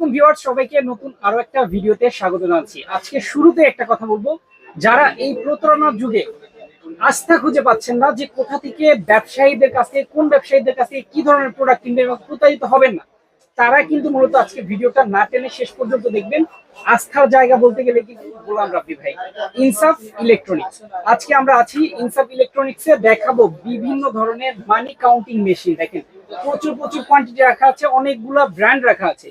আলাইকুম ভিউয়ার্স, সবাইকে নতুন আরো একটা ভিডিওতে স্বাগত জানাচ্ছি। আজকে শুরুতে একটা কথা বলবো, যারা এই প্রতারণার যুগে আস্থা খুঁজে পাচ্ছেন না যে কোথা থেকে ব্যবসায়ীদের কাছে, কোন ব্যবসায়ীদের কাছে কি ধরনের প্রোডাক্ট কিনবেন এবং প্রতারিত হবেন না, তারা কিন্তু মূলত আজকে ভিডিওটা না টেনে শেষ পর্যন্ত দেখবেন। আস্থার জায়গা বলতে গেলে কিন্তু গোলাম রাব্বি ভাই, ইনসাফ ইলেকট্রনিক্স। আজকে আমরা আছি ইনসাফ ইলেকট্রনিক্সে, দেখাবো বিভিন্ন ধরনের মানি কাউন্টিং মেশিন। দেখেন প্রচুর প্রচুর কোয়ান্টিটি রাখা আছে, অনেকগুলা ব্র্যান্ড রাখা আছে।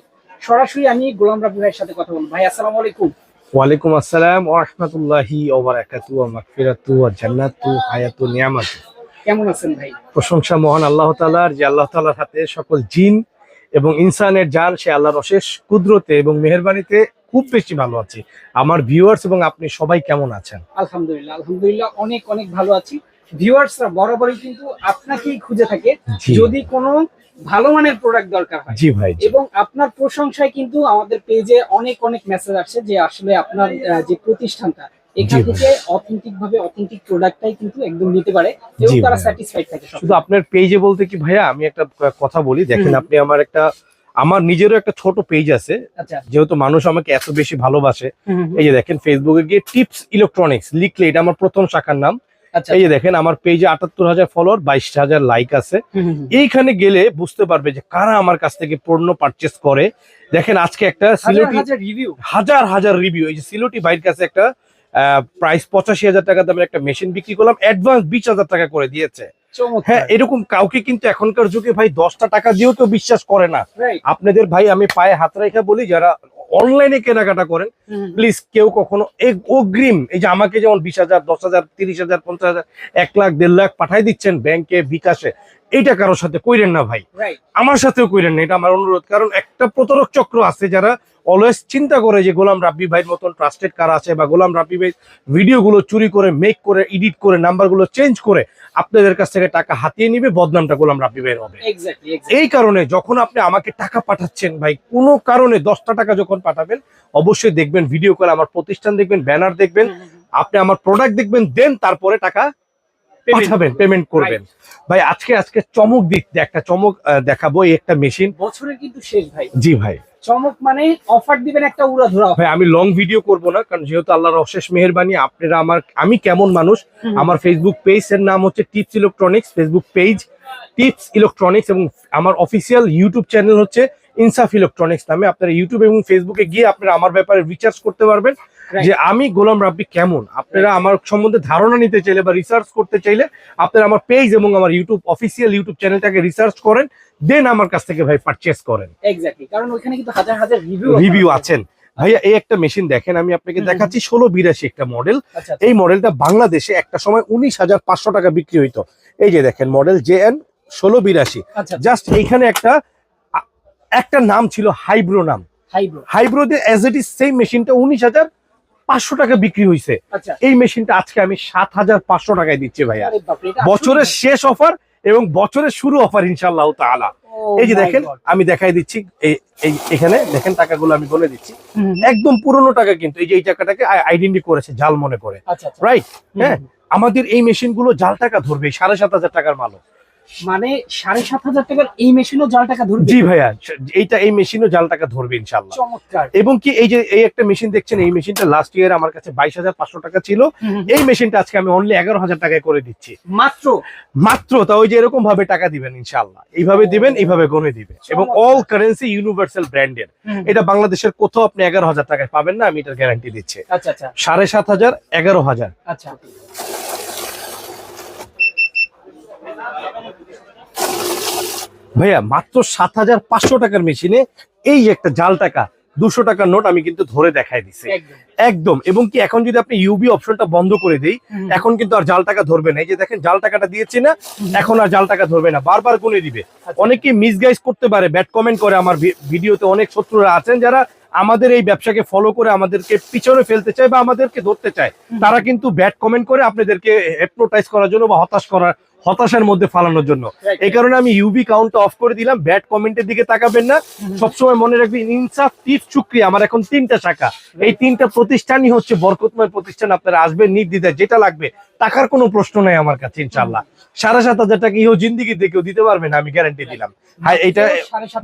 সরাসরি আমি গোলাম রাব্বি ভাইয়ের সাথে কথা বলবো। ভাই আসসালামু আলাইকুম। ওয়ালাইকুম আসসালাম ওয়া রাহমাতুল্লাহি ওয়া বারাকাতুহু ওয়া মাগফিরাতু ওয়া জান্নাতু হায়াতু নিয়ামাতু। কেমন আছেন ভাই? প্রশংসা মহান আল্লাহ তাআলার, যে আল্লাহ তাআলার হাতে সকল জিন এবং ইনসানের জান, সে আল্লাহর অশেষ কুদরতে এবং মেহেরবানিতে খুব বেশি ভালো আছি। আমার ভিউয়ার্স এবং আপনি সবাই কেমন আছেন? আলহামদুলিল্লাহ আলহামদুলিল্লাহ অনেক অনেক ভালো আছি। ভিউয়ার্সরা বরাবরই কিন্তু আপনাকেই খুঁজে থাকে যদি কোনো ভালো মানের প্রোডাক্ট দরকার হয়। জি ভাই। এবং আপনার প্রশংসায় কিন্তু আমাদের পেজে অনেক অনেক মেসেজ আসছে যে আসলে আপনার যে প্রতিষ্ঠানটা এখান থেকে অথেন্টিক ভাবে অথেন্টিক প্রোডাক্টটাই কিন্তু একদম নিতে পারে এবং তারা স্যাটিসফাইড থাকে। শুধু আপনার পেজে বলতে কি ভাইয়া, আমি একটা কথা বলি, দেখেন আপনি আমার নিজেরও একটা ছোট পেজ আছে। যেহেতু মানুষ আমাকে এত বেশি ভালোবাসে, এই যে দেখেন ফেসবুকে গিয়ে টিপস ইলেকট্রনিক্স লিখলে, এটা আমার প্রথম শাখার নাম। এই যে দেখেন আমার পেজে ৭৮,০০০ ফলোয়ার, ২২,০০০ লাইক আছে। এইখানে গেলে বুঝতে পারবে যে কারা আমার কাছ থেকে পণ্য পারচেস করে। দেখেন আজকে একটা সিলোটি হাজার হাজার রিভিউ। এই যে সিলোটি ভাইয়ের কাছে একটা প্রাইস ৮৫,০০০ টাকা দামের একটা মেশিন বিক্রি করলাম, অ্যাডভান্স ২০,০০০ টাকা করে দিয়েছে। হ্যাঁ, এরকম কাউকে কিন্তু এখনকার যুগে ভাই ১০টা টাকা দিয়েও কেউ বিশ্বাস করে না। আপনাদের ভাই আমি পায়ে হাত রেখে বলি, যারা অনলাইনে কেনাকাটা করেন প্লিজ কেউ কখনো অগ্রিম, এই যে আমাকে যেমন ২০,০০০, ১০,০০০, ৩০,০০০, ৫০,০০০, ১ লাখ, ১.৫ লাখ পাঠাই দিচ্ছেন ব্যাংকে, বিকাশে, এইটা কারোর সাথে কইরেন না ভাই, আমার সাথেও কইরেন না, এটা আমার অনুরোধ। কারণ একটা প্রতারক চক্র আছে যারা অলওয়েজ চিন্তা করে যে গোলাম রাব্বি ভাইয়ের মতন ট্রাস্টেড কার আছে, বা গোলাম রাব্বি ভাই ভিডিওগুলো চুরি করে, মেক করে, এডিট করে, নাম্বারগুলো চেঞ্জ করে আপনাদের কাছ থেকে টাকা হাতিয়ে নিবে, বদনামটা গোলাম রাব্বি ভাইয়ের হবে। এই কারণে যখন আপনি আমাকে টাকা পাঠাচ্ছেন ভাই, কোনো কারণে 10টা টাকা যখন পাঠাবেন, অবশ্যই দেখবেন ভিডিও করে আমার প্রতিষ্ঠান দেখবেন, ব্যানার দেখবেন, আপনি আমার প্রোডাক্ট দেখবেন, দেন তারপরে টাকা পাঠাবেন, পেমেন্ট করবেন। ভাই আজকে চমক একটা চমক দেখাবো। এই একটা মেশিন বছরের কিন্তু শেষ ভাই। জি ভাই, চমক মানে অফার দিবেন একটা উড়াধুরা। ভাই আমি লং ভিডিও করব না, কারণ যেহেতু আল্লাহর অশেষ মেহেরবানি, আপনারা আমি কেমন মানুষ, আমার ফেসবুক পেজ এর নাম হচ্ছে tips electronics, Facebook page tips electronics, এবং আমার অফিসিয়াল ইউটিউব চ্যানেল হচ্ছে ইনসাফ ইলেকট্রনিক্স নামে। আপনারা ইউটিউব এবং ফেসবুকে গিয়ে আপনারা আমার ব্যাপারে রিসার্চ করতে পারবেন যে আমি গোলাম রাব্বি কেমন। আপনারা আমার সম্বন্ধে ধারণা নিতে চাইলে বা রিসার্চ করতে চাইলে আপনারা আমার পেজ এবং আমার অফিসিয়াল ইউটিউব চ্যানেলটাকে রিসার্চ করেন, দেন আমার কাছ থেকে ভাই পারচেজ করেন। এক্স্যাক্টলি, কারণ ওখানে কিন্তু হাজার হাজার রিভিউ আছেন। ভাইয়া এই একটা মেশিন দেখেন, আমি আপনাকে দেখাচ্ছি ১৬৮২ একটা মডেল। এই মডেলটা বাংলাদেশে একটা সময় ১৯,৫০০ টাকা বিক্রি হইতো। এই যে দেখেন মডেল JN ১৬৮২। জাস্ট এইখানে একটা নাম ছিল হাইব্রো নাম, হাইব্রো দিয়ে অ্যাজ ইট ইজ সেম মেশিনটা ১৯,৫০০ টাকা বিক্রি হয়েছে। এই মেশিনটা আজকে আমি ৭,৫০০ টাকায় দিচ্ছি ভাইয়া, বছরের শেষ অফার এবং বছরের শুরু অফার ইনশাআল্লাহ তাআলা। এই যে দেখেন আমি দেখাই দিচ্ছি, এখানে দেখেন টাকাগুলো আমি বলে দিচ্ছি, একদম পুরনো টাকা, কিন্তু এই যে এই টাকাটাকে আইডেন্টি করেছে জাল মনে করে, রাইট? হ্যাঁ, আমাদের এই মেশিন গুলো জাল টাকা ধরবে। ৭,৫০০ টাকার মাল, মানে ৭,৫০০ টাকার এই মেশিনও জাল টাকা ধরবে। জি ভাইয়া, এই মেশিনও জাল টাকা ধরবে ইনশাআল্লাহ। চমৎকার। এবং কি এই যে এই একটা মেশিন দেখছেন, এই মেশিনটা লাস্ট ইয়ার আমার কাছে ২২,৫০০ টাকা ছিল। এই মেশিনটা আজকে আমি অনলি ১১,০০০ টাকায় করে দিচ্ছি, মাত্র। তা ওই যে এরকম ভাবে টাকা দিবেন ইনশাআল্লাহ, এইভাবে দিবেন, এইভাবে গনে দিবে। এবং অল কারেন্সি ইউনিভার্সাল ব্র্যান্ডের, এটা বাংলাদেশের কোথাও আপনি ১১,০০০ টাকায় পাবেন না, আমি এটার গ্যারান্টি দিচ্ছি। ৭,৫০০, ১১,০০০। ভাইয়া মাত্র ৭,৫০০ টাকার মেশিনে এই একটা জাল টাকা, ২০০ টাকার নোট আমি কিন্তু ধরে দেখাই দিচ্ছি একদম। এবং কি এখন যদি আপনি ইউবি অপশনটা বন্ধ করে দেই, এখন কিন্তু আর জাল টাকা ধরবে না। এই যে দেখেন জাল টাকাটা দিয়েছি না, এখন আর জাল টাকা ধরবে না, বারবার গুনে দিবে। অনেকে মিসগাইজ করতে পারে, ব্যাড কমেন্ট করে আমার ভিডিওতে। অনেক শত্রুরা আছেন যারা আমাদের এই ব্যবসাকে ফলো করে আমাদেরকে পিছনে ফেলতে চায় বা আমাদেরকে ধরতে চায়, তারা কিন্তু ব্যাড কমেন্ট করে আপনাদেরকে হিপনোটাইজ করার জন্য বা হতাশ করার হতাশার মধ্যে ফালানোর জন্য। এই কারণে আমি ইউবি কাউন্টটা অফ করে দিলাম। ব্যাড কমেন্টের দিকে তাকাবেন না, সবসময় মনে রাখবেন ইনসাফ টিপস শুকরিয়া আমার এখন 3টা শাখা। এই 3টা প্রতিষ্ঠানই হচ্ছে বরকতময় প্রতিষ্ঠান। আপনারা আসবেন নির্দ্বিধায়, যেটা লাগবে টাকার কোনো প্রশ্ন নাই আমার কাছে ইনশাআল্লাহ। 7,500 টাকা ইহো জিন্দিগিতে কেউ দিতে পারবে না, আমি গ্যারান্টি দিলাম। হ্যাঁ, এটা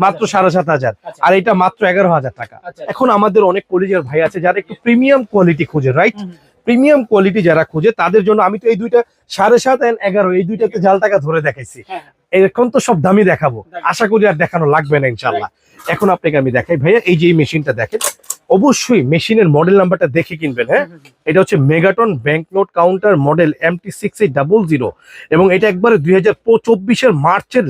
মাত্র 7,500 আর এটা মাত্র 11,000 টাকা। এখন আমাদের অনেক কলিজার ভাই আছে যারা একটু প্রিমিয়াম কোয়ালিটি খোঁজে, রাইট? প্রিমিয়াম কোয়ালিটি যারা খোঁজে তাদের জন্য আমি তো এই দুইটা 7,500 আর 11 এই দুইটাতে জাল টাকা ধরে দেখাইছি। এখন তো সব দামি দেখাবো, আশা করি আর দেখানো লাগবে না ইনশাআল্লাহ। এখন আপনাকে আমি দেখাই ভাইয়া, এই যে এই মেশিনটা দেখেন, অবশ্যই মেশিনের মডেল নাম্বারটা দেখে কিনবেন। হ্যাঁ, এটা হচ্ছে megaton bank note counter model MT6800 এবং এটা একবারে 2024 মার্চের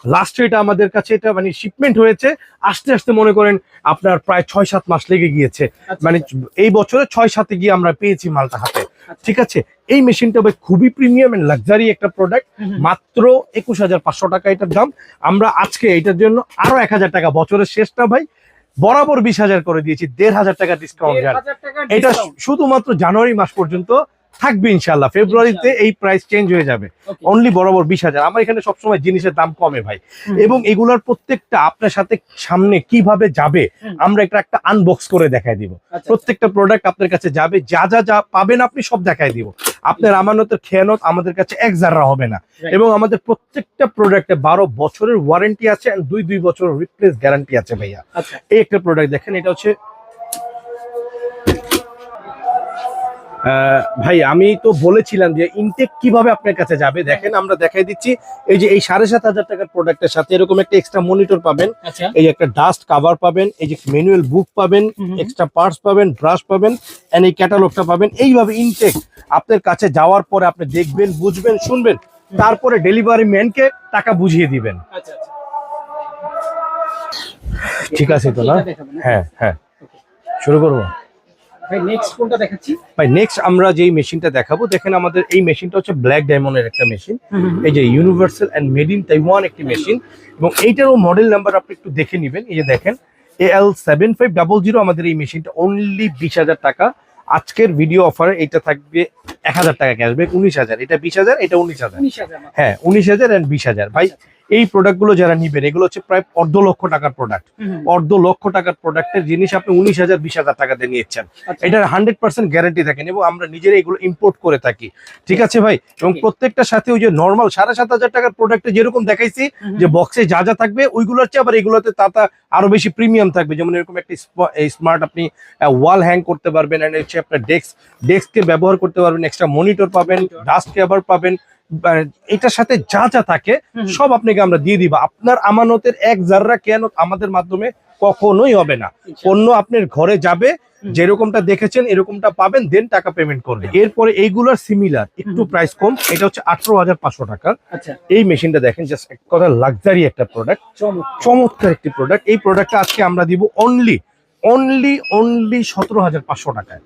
লাস্টে এটা আমাদের কাছে এটা মানে শিপমেন্ট হয়েছে। আস্তে আস্তে মনে করেন আপনার প্রায় 6-7 মাস লেগে গিয়েছে। মানে এই বছরে 6-7 গিয়ে আমরা পেয়েছি মালটা হাতে। ঠিক আছে, এই মেশিনটা ভাই খুবই প্রিমিয়াম এন্ড লাক্সারি একটা প্রোডাক্ট। মাত্র 21,500 টাকা এটার দাম। আমরা আজকে এটার জন্য আরো 1,000 টাকা, বছরের শেষটা ভাই বরাবর 20,000 করে দিয়েছি, 1,500 টাকা ডিসকাউন্ট। এটা শুধুমাত্র জানুয়ারি মাস পর্যন্ত থাকবে ইনশাআল্লাহ। ফেব্রুয়ারিতে এই প্রাইস চেঞ্জ হয়ে যাবে। অনলি বরাবর 20,000। আমার এখানে সবসময় জিনিসের দাম কমে ভাই, এবং এগুলার প্রত্যেকটা আপনার সাথে সামনে কিভাবে যাবে আমরা একটা আনবক্স করে দেখাই দিব। প্রত্যেকটা প্রোডাক্ট আপনার কাছে যাবে, যা যা যা পাবেন আপনি সব দেখাই দিব। আপনার আমানতের খেয়ানত আমাদের কাছে এক জাররা হবে না। এবং আমাদের প্রত্যেকটা প্রোডাক্টে 12 বছরের ওয়ারেন্টি আছে আর 2 বছরের রিপ্লেস গ্যারান্টি আছে ভাইয়া। এই একটা প্রোডাক্ট দেখেন, এটা হচ্ছে ভাই আমি তো বলেছিলাম যে ইনটেক কিভাবে আপনার কাছে যাবে। দেখেন আমরা দেখাই দিচ্ছি, এই যে এই 7,500 টাকার প্রোডাক্টের সাথে এরকম একটা এক্সট্রা মনিটর পাবেন, এই যে একটা ডাস্ট কভার পাবেন, এই যে ম্যানুয়াল বুক পাবেন, এক্সট্রা পার্টস পাবেন, ব্রাশ পাবেন, এন্ড এই ক্যাটালগটা পাবেন। এইভাবে ইনটেক আপনার কাছে যাওয়ার পরে আপনি দেখবেন, বুঝবেন, শুনবেন, তারপরে ডেলিভারি ম্যানকে টাকা বুঝিয়ে দিবেন। ঠিক আছে তো না? হ্যাঁ হ্যাঁ, শুরু করবো ভাই। নেক্সট কোনটা দেখাচ্ছি ভাই? নেক্সট আমরা যেই মেশিনটা দেখাবো, দেখেন আমাদের এই মেশিনটা হচ্ছে ব্ল্যাক ডায়মন্ডের একটা মেশিন। এই যে universal and made in Taiwan একটি মেশিন, এবং এইটারও মডেল নাম্বার আপনি একটু দেখে নেবেন। এই যে দেখেন AL7500 আমাদের এই মেশিনটা অনলি 20,000 টাকা। আজকের ভিডিও অফারে এটা থাকবে 1,000 টাকা ক্যাশব্যাক, 19,000। এটা 20,000, এটা 19,000। হ্যাঁ, 19,000 এন্ড 20,000 ভাই। এই প্রোডাক্ট গুলো যারা নিবেন, এগুলো হচ্ছে প্রায় 1,50,000 টাকার প্রোডাক্ট। 1,50,000 টাকার প্রোডাক্টের জিনিস আপনি 19,000 20,000 টাকা দিয়ে নিচ্ছেন। এটার 100% গ্যারান্টি থাকেন, এবং আমরা নিজেরা এগুলো ইম্পোর্ট করে থাকি। ঠিক আছে ভাই, এবং প্রত্যেকটার সাথে ওই যে নর্মাল 7,500 টাকার প্রোডাক্টে যেরকম দেখাইছি যে বক্সে যা যা থাকবে, ওইগুলোর চেয়ে আবার এগুলোতে তা আরো বেশি প্রিমিয়াম থাকবে। যেমন এরকম একটা স্মার্ট আপনি ওয়াল হ্যাং করতে পারবেন, এন্ড হচ্ছে আপনার ডেস্ককে ব্যবহার করতে পারবেন, এক্সট্রা মনিটর পাবেন, ডাস্ট কভার পাবেন। এটার সাথে যা যা থাকে সব আপনাকে আমরা দিয়ে দিব। আপনার আমানতের এক জাররা খেয়ানত আমাদের মাধ্যমে কখনোই হবে না। পণ্য আপনার ঘরে যাবে, যেরকমটা দেখেছেন এরকমটা পাবেন, দেন টাকা পেমেন্ট করবেন। এরপরে এইগুলোর সিমিলার একটু প্রাইস কম, এটা হচ্ছে 18,500 টাকা। এই মেশিনটা দেখেন, জাস্ট এক কথা লাক্সারি একটা প্রোডাক্ট, চমৎকার একটি প্রোডাক্ট। এই প্রোডাক্টটা আজকে আমরা দিব অনলি 17,500 টাকায়।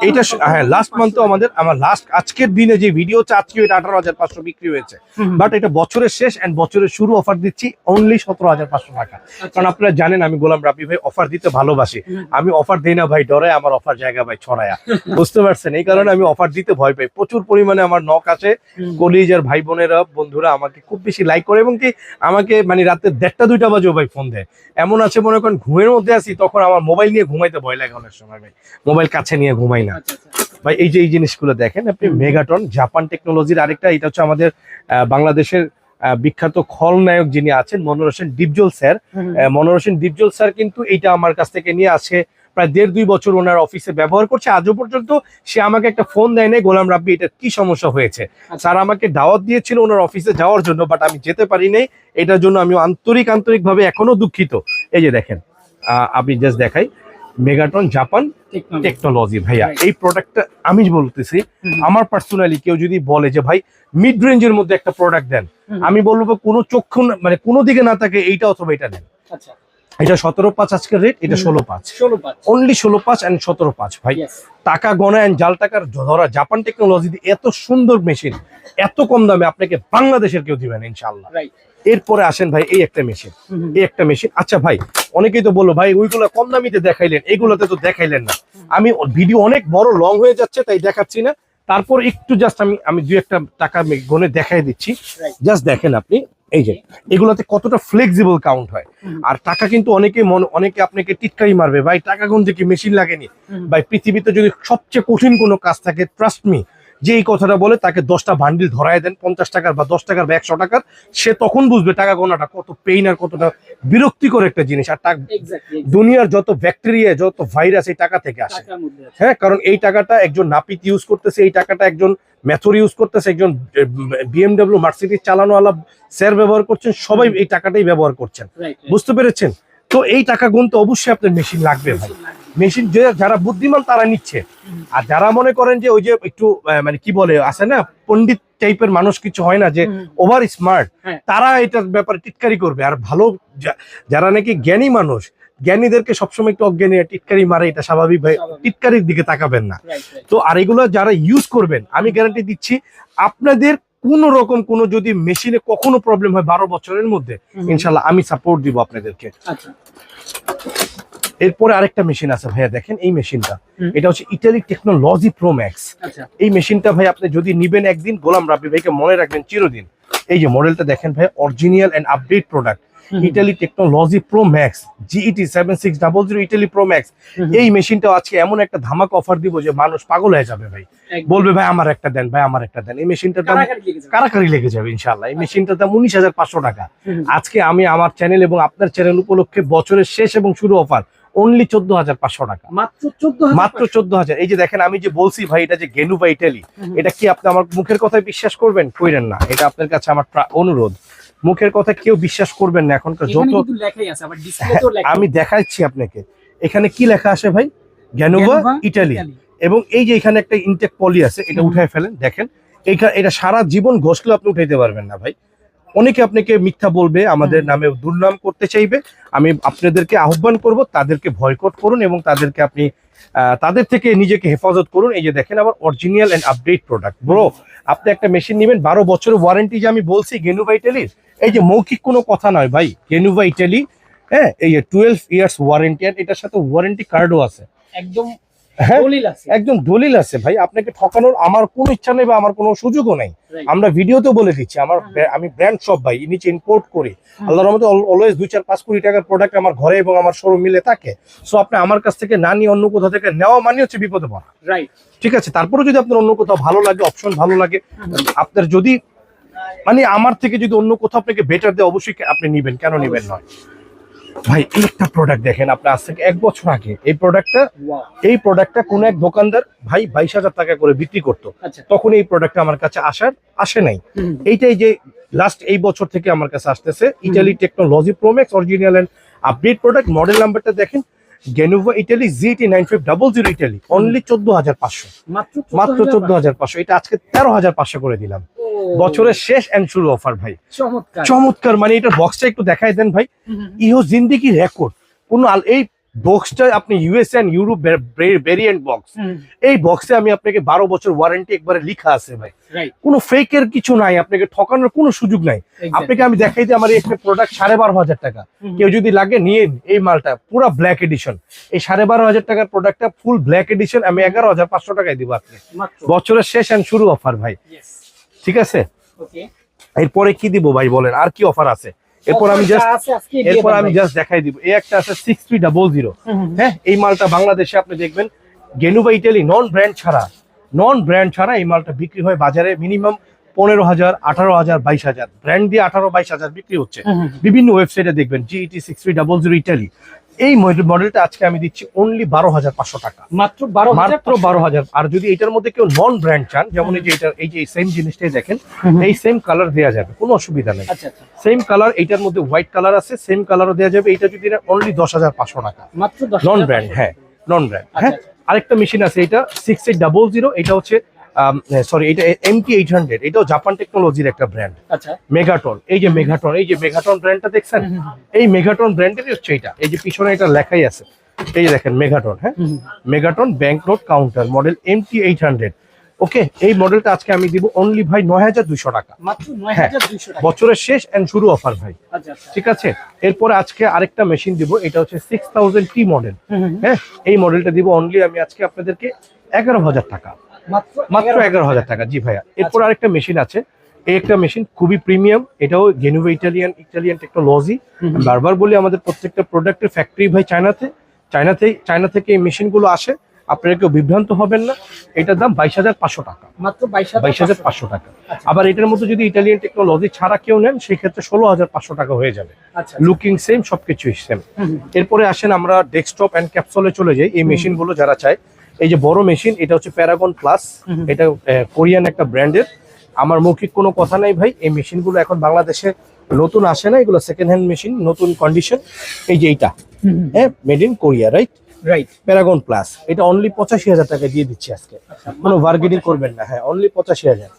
এটা হ্যাঁ, লাস্ট মান্থ আমার লাস্ট আজকের দিনে যে ভিডিও হচ্ছে, আজকে এটা 18,500 বিক্রি হয়েছে। বাট এটা বছরের শেষ এন্ড বছরের শুরু অফার দিচ্ছি অনলি 17,500 টাকা। কারণ আপনারা জানেন আমি গোলাম রাব্বি ভাই অফার দিতে ভালোবাসি। আমি অফার দিই না ভাই ডরে, আমার অফার জায়গা ভাই ছড়ায়া, বুঝতে পারছেন? এই কারণে আমি অফার দিতে ভয় পাই। প্রচুর পরিমাণে আমার নক আছে, কলিজার ভাই বোনেরা, বন্ধুরা আমাকে খুব বেশি লাইক করে, এবং কি আমাকে মানে রাতে 1:30-2টা বাজেও ভাই ফোন দেয়। এমন আছে মনে করেন ঘুমের মধ্যে আছি, তখন আমার মোবাইল নিয়ে ঘুমাইতে ভয় লাগে অনেক সময় ভাই, মোবাইল কাছে নিয়ে ঘুমাই না ভাই। এই যে এই জিনিসগুলো দেখেন আপনি, মেগাটন জাপান টেকনোলজির আরেকটা। এটা হচ্ছে আমাদের বাংলাদেশের বিখ্যাত খলনায়ক যিনি আছেন, মনোর হোসেন ডিপজল স্যার। মনোর হোসেন ডিপজল স্যার কিন্তু এইটা আমার কাছ থেকে নিয়ে আসে প্রায় 1.5-2 বছর ওনার অফিসে ব্যবহার করছে। আজও পর্যন্ত সে আমাকে একটা ফোন দেয় নাই, গোলাম রাব্বি এটা কি সমস্যা হয়েছে। স্যার আমাকে দাওয়াত দিয়েছিল ওনার অফিসে যাওয়ার জন্য, বাট আমি যেতে পারি নাই। এটার জন্য আমি আন্তরিক ভাবে এখনো দুঃখিত। এই যে দেখেন, আপনি জাস্ট দেখাই, মেগাটন জাপান টেকনোলজি ভাইয়া। এই প্রোডাক্টটা আমি বলতেছি, আমার পার্সোনালি কেউ যদি বলে যে ভাই মিড রেঞ্জের মধ্যে একটা প্রোডাক্ট দেন, আমি বলবো কোনো চক্ষু মানে কোনো দিকে না থাকে এইটা অথবা এটা নেন। এটা 17,500 আজকের রেট, এটা 16,500, অনলি 16,500 এন্ড 17,500 ভাই। টাকা গণা এন্ড জাল টাকার ধরা জাপান টেকনোলজি এত সুন্দর মেশিন এত কম দামে আপনাকে বাংলাদেশের কেউ দিবেন ইনশাআল্লাহ। এরপরে আসেন ভাই, এই একটা মেশিন। আচ্ছা ভাই, অনেকেই তো বললো ভাই ওইগুলো কম দামিতে দেখাইলেন, এগুলোতে তো দেখাইলেন না। আমি ভিডিও অনেক বড় লং হয়ে যাচ্ছে তাই দেখাচ্ছি না। তারপর একটু জাস্ট আমি দুই একটা টাকা গনে দেখাই দিচ্ছি, জাস্ট দেখেন আপনি এই যে এগুলাতে কতটা ফ্লেক্সিবল কাউন্ট হয়। আর টাকা কিন্তু অনেকে আপনাকে টিটকারি মারবে, ভাই টাকা গুনতে কি মেশিন লাগেনি? ভাই পৃথিবীতে যদি সবচেয়ে কঠিন কোনো কাজ থাকে, ট্রাস্ট মি, যে এই কথাটা বলে তাকে 10টা বান্ডিল ধরায় দেন 50 টাকার বা 10 টাকার বা 100 টাকার, সে তখন বুঝবে টাকা গোনাটা কত পেইন আর কতটা বিরক্তিকর একটা জিনিস। আর দুনিয়ার যত ব্যাকটেরিয়া, যত ভাইরাস এই টাকা থেকে আসে। হ্যাঁ, কারণ এই টাকাটা একজন নাপিত ইউজ করতেছে, এই টাকাটা একজন মেথর ইউজ করতেছে, একজন BMW মার্সিডিজ চালানোওয়ালা স্যার ব্যবহার করছেন, সবাই এই টাকাটাই ব্যবহার করছেন। বুঝতে পেরেছেন? তো এই টাকা গুনতে অবশ্যই আপনার মেশিন লাগবে ভাই। মেশিন যারা বুদ্ধিমান তারা নিচ্ছে, আর যারা মনে করেন যে ওই যে একটু মানে কি বলে আছে না, পণ্ডিত টাইপের মানুষ কিছু হয় না, যে ওভার স্মার্ট, তারা এটার ব্যাপারে টিটকারি করবে। আর ভালো যারা নাকি জ্ঞানী মানুষ, জ্ঞানীদেরকে সবসময় একটু অজ্ঞানী টিটকারি মারে, এটা স্বাভাবিক ভাই, টিটকারির দিকে তাকাবেন না। তো আর এগুলো যারা ইউজ করবেন, আমি গ্যারান্টি দিচ্ছি আপনাদের কোন রকম কোনো যদি মেশিনে কখনো প্রবলেম হয় 12 বছরের মধ্যে, ইনশাল্লাহ আমি সাপোর্ট দিব আপনাদেরকে। এরপরে আরেকটা মেশিন আছে ভাইয়া, দেখেন এই মেশিনটা, এটা হচ্ছে ইটালি টেকনোলজি প্রো ম্যাক্স। এই মেশিনটা ভাই আপনি যদি নিবেন একদিন, গোলাম রাব্বি ভাইকে মনে রাখবেন চিরদিন। এই যে মডেলটা দেখেন ভাই, original and update product, Italy technology pro max GET 7600 Italy pro max. এই মেশিনটা আজকে এমন একটা ধামাকা অফার দিব যে মানুষ পাগল হয়ে যাবে ভাই, বলবে ভাই আমার একটা দেন, ভাই আমার একটা দেন। এই মেশিনটার দাম কারাকারি লেগে যাবে ইনশাআল্লাহ। এই মেশিনটার দাম 19,500 টাকা। আজকে আমি আমার চ্যানেল এবং আপনার চ্যানেল উপলক্ষে বছরের শেষ এবং শুরু অফার অনলি 14,500 টাকা, মাত্র 14,000। এই যে দেখেন, আমি যে বলছি ভাই এটা যে গেনুভা ইটালি, এটা কি আপনি আমার মুখের কথায় বিশ্বাস করবেন? কইরেন না, এটা আপনার কাছে আমার অনুরোধ, মুখের কথা কেউ বিশ্বাস করবেন না। এখনকার যত আমি দেখাচ্ছি আপনাকে, এখানে কি লেখা আছে ভাই, গেনুভা ইটালি। এবং এই যে এখানে একটা ইনটেক পলি আছে, এটা উঠায় ফেলেন, দেখেন এটা সারা জীবন ঘষলেও আপনি উঠাইতে পারবেন না ভাই। অনেকে আপনাকে মিথ্যা বলবে, আমাদের নামে দুর্নাম করতে চাইবে, আমি আপনাদেরকে আহ্বান করব তাদেরকে বয়কট করুন এবং তাদেরকে আপনি তাদের থেকে নিজেকে হেফাজত করুন। এই যে দেখেন আমার original and update product. Bro, আপনি একটা মেশিন নেবেন 12 বছরের ওয়ারেন্টি, যে আমি বলছি গেনুভা ইটালির, এই যে মৌখিক কোনো কথা নয় ভাই, গেনুভা ইটালি, হ্যাঁ, এই 12 ইয়ার্স ওয়ারেন্টি, আর এটার সাথে ওয়ারেন্টি কার্ডও আছে, একদম একদম দলিল আছে ভাই। আপনাকে ঠকানোর আমার কোনো ইচ্ছা নেই বা আমার কোনো সুযোগও নেই। আমরা ভিডিওতে বলে দিচ্ছি, আমি ব্র্যান্ড শপ ভাই, নিচে ইম্পোর্ট করি, আল্লাহর রহমতে অলওয়েজ 2-4-5 কোটি টাকার প্রোডাক্ট আমার ঘরে এবং আমার শোরুম মিলে থাকে। সো আপনি আমার কাছ থেকে না নিয়ে অন্য কোথাও থেকে নেওয়া মানে হচ্ছে বিপদে পড়া, রাইট? ঠিক আছে, তারপরে যদি আপনার অন্য কোথাও ভালো লাগে, অপশন ভালো লাগে, আপনার যদি মানে আমার থেকে যদি অন্য কোথাও আপনাকে বেটার দেয়, অবশ্যই আপনি নিবেন, কেন নিবেন নয় ভাই। এই একটা প্রোডাক্ট দেখেন, আপনি আজ থেকে 1 বছর আগে এই প্রোডাক্টটা কোন এক দোকানদার ভাই 22,000 টাকা করে বিক্রি করতো, তখন এই প্রোডাক্টটা আমার কাছে আসে নাই। এইটাই যে লাস্ট এই বছর থেকে আমার কাছে আসতেছে, Italy technology pro max original and update product. Model নাম্বারটা দেখেন, Genova Italy GET 9500 Italy, only 14,500, মাত্র 14,500। এটা আজকে 13,500 করে দিলাম, বছরের শেষ এন্ড শুরু অফার ভাই। চমৎকার, মানে এটা বক্সটা একটু দেখাই দেন ভাই, ইহো জিন্দেগি রেকর্ড। কোন এই বক্সটা আপনি US and Europe variant box, এই বক্সে আমি আপনাকে 12 বছর ওয়ারেন্টি একবারে লেখা আছে ভাই, কোনো ফেকের কিছু নাই, আপনাকে ঠকানোর কোনো সুযোগ নাই। আপনাকে আমি দেখাই দিই, আমার একটা প্রোডাক্ট 12,500 টাকা, কেউ যদি লাগে নিয়ে এই মালটা পুরো ব্ল্যাক এডিশন, এই 12,500 টাকার প্রোডাক্টটা ফুল ব্ল্যাক এডিশন আমি 11,500 টাকায় দিব আপনি, বছরের শেষ এন্ড শুরু অফার ভাই। ঠিক আছে, এরপরে কি দিব ভাই বলেন, আর কি অফার আছে? এরপর আমি জাস্ট দেখাই দিব, এই একটা আছে 6300। হ্যাঁ, এই মালটা বাংলাদেশে আপনি দেখবেন গেনুভা ইটালি নন ব্র্যান্ড ছাড়া এই মালটা বিক্রি হয় বাজারে মিনিমাম 15,000, 18,000, 22,000, ব্র্যান্ড দিয়ে 18-22,000 বিক্রি হচ্ছে। বিভিন্ন ওয়েবসাইটে দেখবেন GET 6300 ইটালি। এই মডেলটা আজকে আমি দিচ্ছি অনলি 12,500 টাকা, মাত্র 12,000। আর যদি এটার মধ্যে কেউ নন ব্র্যান্ড চান, যেমন এই যে সেম জিনিসটাই দেখেন, এই সেম কালার দেওয়া যাবে, কোনো অসুবিধা নেই। সেম কালার, এইটার মধ্যে হোয়াইট কালার আছে, সেম কালারও দেওয়া যাবে। এটা যদি অনলি 10,500 টাকা, মাত্র নন ব্র্যান্ড। হ্যাঁ, নন ব্র্যান্ড। হ্যাঁ, আরেকটা মেশিন আছে, এটা 6800, এটা হচ্ছে সরি, এটা MT800, এটাও জাপান টেকনোলজির একটা ব্র্যান্ড। মেগাটন, এই যে মেগাটন ব্র্যান্ডটা দেখছেন, এই মেগাটন ব্র্যান্ডেরই হচ্ছে এটা। এই যে পিছনে এটা লেখাই আছে, এই যে দেখেন মেগাটন। হ্যাঁ, megaton bank note counter model MT800। ওকে, এই মডেলটা আজকে আমি দিব অনলি ভাই 9,200 টাকা, মাত্র 9,200 টাকা, বছরের শেষ এন্ড শুরু অফার ভাই। ঠিক আছে, এরপরে আজকে আরেকটা মেশিন দিব, এটা হচ্ছে 6000T মডেল। হ্যাঁ, এই মডেলটা দিব অনলি আমি আজকে আপনাদেরকে 11,000 টাকা, মাত্র 11,000 টাকা। জি ভাইয়া। এরপর আরেকটা মেশিন আছে, এই একটা মেশিন খুবই প্রিমিয়াম, এটাও জেনুভা ইটালিয়ান টেকনোলজি। বারবার বলি আমাদের প্রত্যেকটা প্রোডাক্টের ফ্যাক্টরি ভাই চায়না থেকে এই মেশিনগুলো আসে, আপনারা কেউ বিভ্রান্ত হবেন না। এটার দাম 22,500 টাকা, মাত্র 22,500 টাকা। আবার এটার মধ্যে যদি ইটালিয়ান টেকনোলজি ছাড়া কেউ নেন সেক্ষেত্রে 16,500 টাকা হয়ে যাবে। লুকিং সেম, সবকিছুই সেম। এরপরে আসেন আমরা ডেস্কটপ অ্যান্ড ক্যাপসুলে চলে যাই। এই মেশিনগুলো যারা চায়, এই যে বড় মেশিন, এটা হচ্ছে প্যারাগন প্লাস, এটা কোরিয়ান একটা ব্র্যান্ডের। আমার মৌখিক কোনো কথা নাই ভাই, এই মেশিনগুলো এখন বাংলাদেশে নতুন আসে না, এগুলো সেকেন্ড হ্যান্ড মেশিন, নতুন কন্ডিশন। এই যে এইটা, হ্যাঁ, made in Korea, right. Paragon plus, এটা অনলি 85,000 টাকা দিয়ে দিচ্ছি আজকে, কোনো বার্গেনিং করবেন না। হ্যাঁ, অনলি 85,000।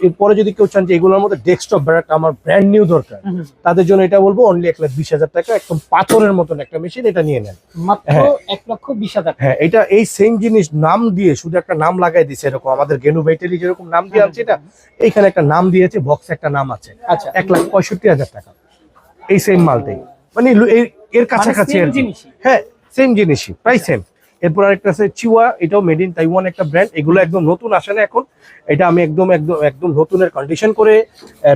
এরপরে যদি কেউ চান যে এগুলোর মধ্যে ডেস্কটপ আমার ব্র্যান্ড নিউ দরকার, তাদের জন্য এটা বলবো অনলি 1,20,000 টাকা, একদম পাথরের মতন একটা মেশিন, এটা নিয়ে নেন মাত্র 1,20,000। হ্যাঁ, এটা এই সেম জিনিস নাম দিয়ে শুধু একটা নাম লাগাই দিচ্ছে, এরকম আমাদের গেনু ব্যাটারি যেরকম নাম দিয়ে আছে, এটা এইখানে একটা নাম দিয়েছে, বক্সে একটা নাম আছে। আচ্ছা, 1,65,000 টাকা এই সেম মালটাই, মানে এর কাছাকাছি আর কি। হ্যাঁ, সেম জিনিসই, প্রায় সেম। এরপর আরেকটা আছে চিওয়া, এটাও মেড ইন তাইওয়ান একটা ব্র্যান্ড। এগুলো একদম নতুন আসে না এখন, এটা আমি একদম নতুনের কন্ডিশন করে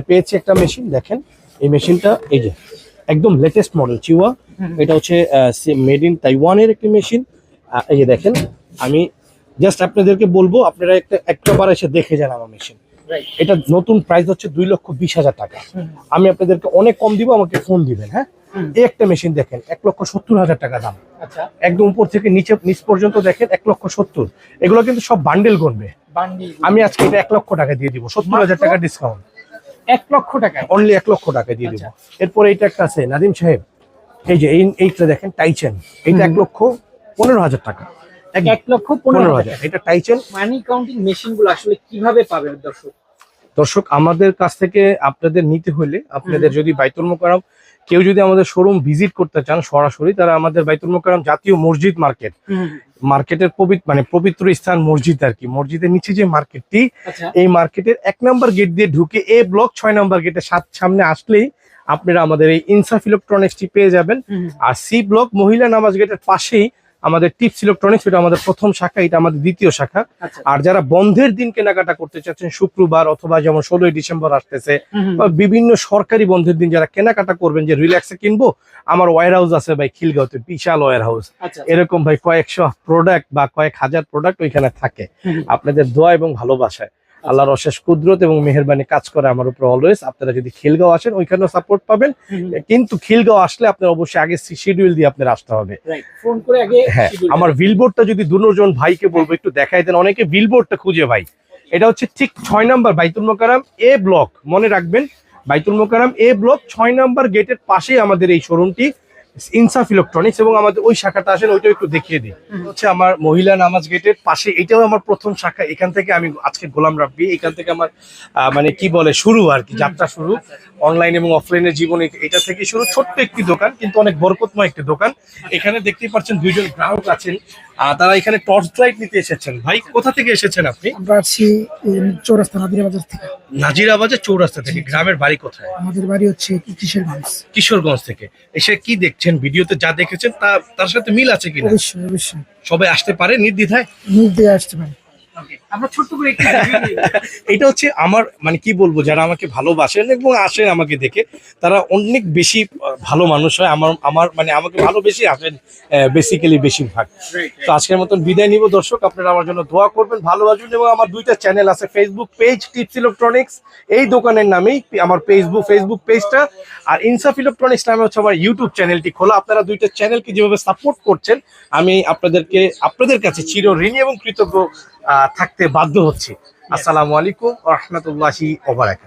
পেয়েছি একটা মেশিন। দেখেন এই মেশিনটা, এই যে একদম লেটেস্ট মডেল চিওয়া, এটা হচ্ছে মেড ইন তাইওয়ানের একটি মেশিন। এই যে দেখেন, আমি জাস্ট আপনাদেরকে বলবো, আপনারা একটাবার এসে দেখে যান আমার মেশিন। এটা নতুন প্রাইস হচ্ছে 2,20,000 টাকা। আমি আপনাদেরকে অনেক কম দিব, আমাকে ফোন দিবেন। হ্যাঁ, এই একটা মেশিন দেখেন 1,70,000 টাকা দাম। একদম উপর থেকে নিচ পর্যন্ত দেখেন 1,70,000। এগুলো কিন্তু সব বান্ডেল গুনবে। আমি আজকে এটা 1 লক্ষ টাকা দিয়ে দিব, 70,000 টাকা ডিসকাউন্ট। 1 লক্ষ টাকা, অনলি 1 লক্ষ টাকা দিয়ে দিব। এরপর এইটা একটা আছে নাদিম সাহেব, এই যে এইটা দেখেন টাইচেন, এইটা 1,15,000 টাকা। 1,15,000। এটা টাইচেন মানি কাউন্টিং মেশিন গুলো আসলে কিভাবে পাবেন দর্শক? আমাদের কাছ থেকে আপনাদের নিতে হলে, আপনাদের যদি বাইতুল মোকাররম কেউ যদি আমাদের শোরুম ভিজিট করতে চান সরাসরি, তারা আমাদের বাইতুল মোকাররম জাতীয় মসজিদ মার্কেটের পবিত্র স্থান মসজিদ আর কি, মসজিদের নিচে যে মার্কেটটি, এই মার্কেটের 1 নম্বর গেট দিয়ে ঢুকে এ ব্লক 6 নম্বর গেটের সামনে আসলেই আপনারা আমাদের এই ইনসাফ ইলেকট্রনিক্সটি পেয়ে যাবেন। আর সি ব্লক মহিলা নামাজ গেটের পাশেই আমাদের টিপস ইলেকট্রনিক্স, এটা আমাদের প্রথম শাখা, এটা আমাদের দ্বিতীয় শাখা। আর যারা বন্ধের দিন কেনাকাটা করতে চাচ্ছেন, শুক্রবার অথবা যেমন 16ই ডিসেম্বর আসতেছে, বা বিভিন্ন সরকারি বন্ধের দিন যারা কেনাকাটা করবেন যে রিল্যাক্সে কিনবো, আমার ওয়্যার হাউস আছে ভাই খিলগাঁওতে, বিশাল ওয়্যার হাউস। এরকম ভাই কয়েকশো প্রোডাক্ট বা কয়েক হাজার প্রোডাক্ট ওইখানে থাকে। আপনাদের দোয়া এবং ভালোবাসায় আল্লাহর অশেষ কুদরত এবং মেহেরবানি কাজ করে আমার উপর অলওয়েজ। আপনারা যদি খিলগাঁও আসেন ওইখানেও সাপোর্ট পাবেন, কিন্তু খিলগাঁও আসলে আপনার অবশ্যই আগে শিডিউল দিয়ে আপনার আসতে হবে। হ্যাঁ, আমার বিলবোর্ডটা যদি দুজন ভাইকে বলবো একটু দেখাই দেন, অনেকে বিলবোর্ডটা খুঁজে ভাই। এটা হচ্ছে ঠিক 6 নম্বর বাইতুল মোকাররম এ ব্লক, মনে রাখবেন বাইতুল মোকাররম এ ব্লক 6 নম্বর গেটের পাশেই আমাদের এই শোরুমটি ইনসাফ ইলেকট্রনিক্স, এবং আমাদের ওই শাখাটা আসেন ওইটাও একটু দেখিয়ে দিই। হচ্ছে আমার মহিলা নামাজ গেটের পাশে, এটাও আমার প্রথম শাখা। এখান থেকে আমি আজকে গোলাম রাব্বি, এখান থেকে আমার মানে কি বলে শুরু আর কি, যাত্রা শুরু অনলাইন এবং অফলাইনের জীবনে। এটা থেকে শুরু, ছোট্ট একটি দোকান কিন্তু অনেক বরকতময় একটি দোকান। এখানে দেখতেই পাচ্ছেন 2জন গ্রাহক আছেন, তারা এখানে টর্চ লাইট নিতে এসেছেন। ভাই কোথা থেকে এসেছেন আপনি? আমরা আসছি চৌরাস্তা নাজিরাবাজার থেকে। নাজিরাবাজার চৌরাস্তা থেকে। গ্রামের বাড়ি কোথায়? আমাদের বাড়ি হচ্ছে কিশোরগঞ্জ থেকে। এসে কি দেখছেন, ভিডিওতে যা দেখেছেন তার সাথে মিল আছে কিনা? অবশ্যই সবাই আসতে পারে নির্দ্বিধায়? আসতে পারে। আমরা ছোট্ট করে এটা হচ্ছে আমার মানে কি বলবো, যারা আমাকে ভালোবাসেন এবং আসেন আমাকে দেখে, তারা অনেক বেশি ভালো মানুষ হয়। আমার মানে আমাকে ভালোবেসে আসেন বেসিক্যালি বেশিরভাগ। তো আজকের মতন বিদায় নিব দর্শক, আপনারা আমার জন্য দোয়া করবেন, ভালোবাসবেন। এবং আমার 2টা চ্যানেল আছে, ফেসবুক পেজ টিপস ইলেকট্রনিক্স এই দোকানের নামেই আমার ফেসবুক পেজটা, আর ইনসাফ ইলেকট্রনিক্স নামে হচ্ছে আমার ইউটিউব চ্যানেলটি খোলা। আপনারা 2টা চ্যানেলকে যেভাবে সাপোর্ট করছেন, আমি আপনাদের কাছে চিরঋণী এবং কৃতজ্ঞ থাকতে বাধ্য হচ্ছি। আসসালামু আলাইকুম ওয়া রাহমাতুল্লাহি ওয়া বারাকাতুহু।